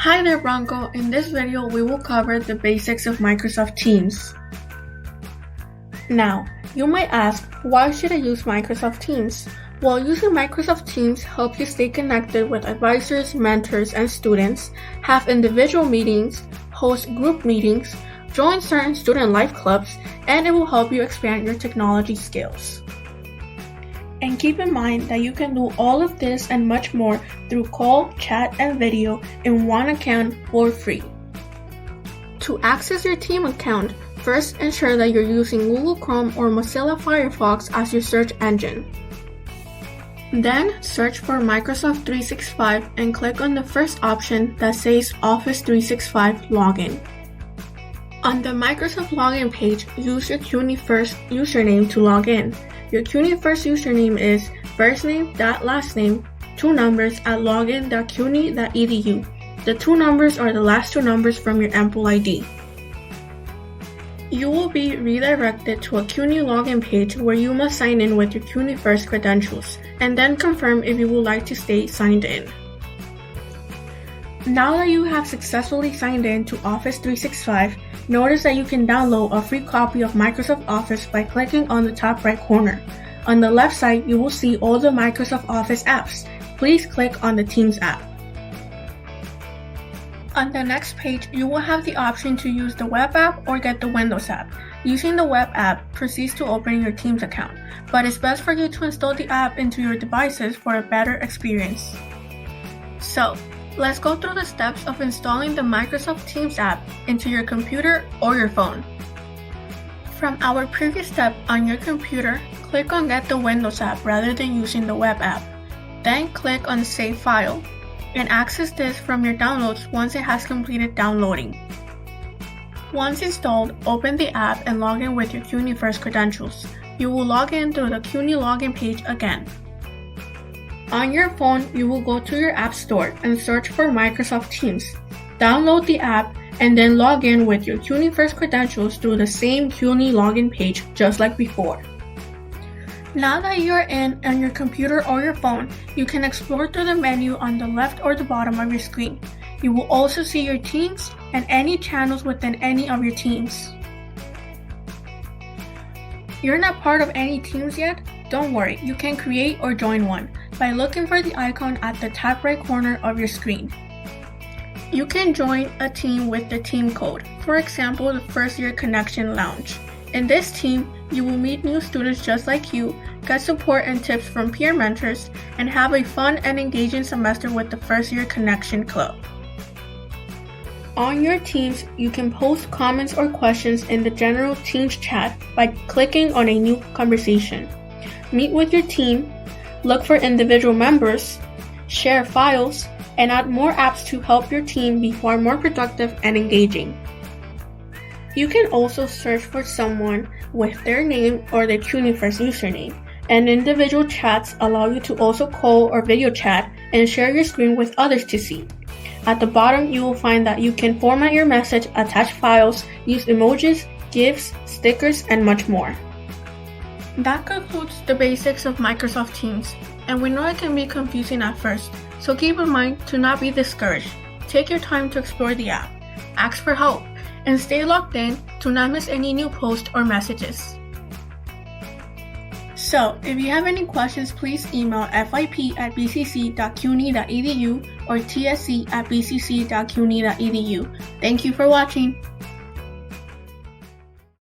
Hi there, Bronco. In this video, we will cover the basics of Microsoft Teams. Now, you might ask, why should I use Microsoft Teams? Well, using Microsoft Teams helps you stay connected with advisors, mentors, and students, have individual meetings, host group meetings, join certain student life clubs, and it will help you expand your technology skills. And keep in mind that you can do all of this and much more through call, chat, and video in one account for free. To access your team account, first ensure that you're using Google Chrome or Mozilla Firefox as your search engine. Then search for Microsoft 365 and click on the first option that says Office 365 Login. On the Microsoft Login page, use your CUNYfirst username to log in. Your CUNYfirst username is firstname.lastname, 2 numbers at login.cuny.edu. The 2 numbers are the last 2 numbers from your Ample ID. You will be redirected to a CUNY login page where you must sign in with your CUNYfirst credentials and then confirm if you would like to stay signed in. Now that you have successfully signed in to Office 365, notice that you can download a free copy of Microsoft Office by clicking on the top right corner. On the left side, you will see all the Microsoft Office apps. Please click on the Teams app. On the next page, you will have the option to use the web app or get the Windows app. Using the web app proceeds to open your Teams account, but it's best for you to install the app into your devices for a better experience. So, let's go through the steps of installing the Microsoft Teams app into your computer or your phone. From our previous step on your computer, click on Get the Windows app rather than using the web app. Then click on Save File and access this from your downloads once it has completed downloading. Once installed, open the app and log in with your CUNYfirst credentials. You will log in through the CUNY login page again. On your phone, you will go to your App Store and search for Microsoft Teams. Download the app and then log in with your CUNYfirst credentials through the same CUNY login page just like before. Now that you're in on your computer or your phone, you can explore through the menu on the left or the bottom of your screen. You will also see your teams and any channels within any of your teams. You're not part of any teams yet? Don't worry, you can create or join one by looking for the icon at the top right corner of your screen. You can join a team with the team code, for example, the First Year Connection Lounge. In this team, you will meet new students just like you, get support and tips from peer mentors, and have a fun and engaging semester with the First Year Connection Club. On your teams, you can post comments or questions in the general Teams chat by clicking on a new conversation. Meet with your team, look for individual members, share files, and add more apps to help your team be far more productive and engaging. You can also search for someone with their name or their CUNYfirst username, and individual chats allow you to also call or video chat and share your screen with others to see. At the bottom, you will find that you can format your message, attach files, use emojis, gifs, stickers, and much more. That concludes the basics of Microsoft Teams, and we know it can be confusing at first, so keep in mind to not be discouraged. Take your time to explore the app, ask for help, and stay logged in to not miss any new posts or messages. So, if you have any questions, please email fyp@bcc.cuny.edu or tsc@bcc.cuny.edu. Thank you for watching.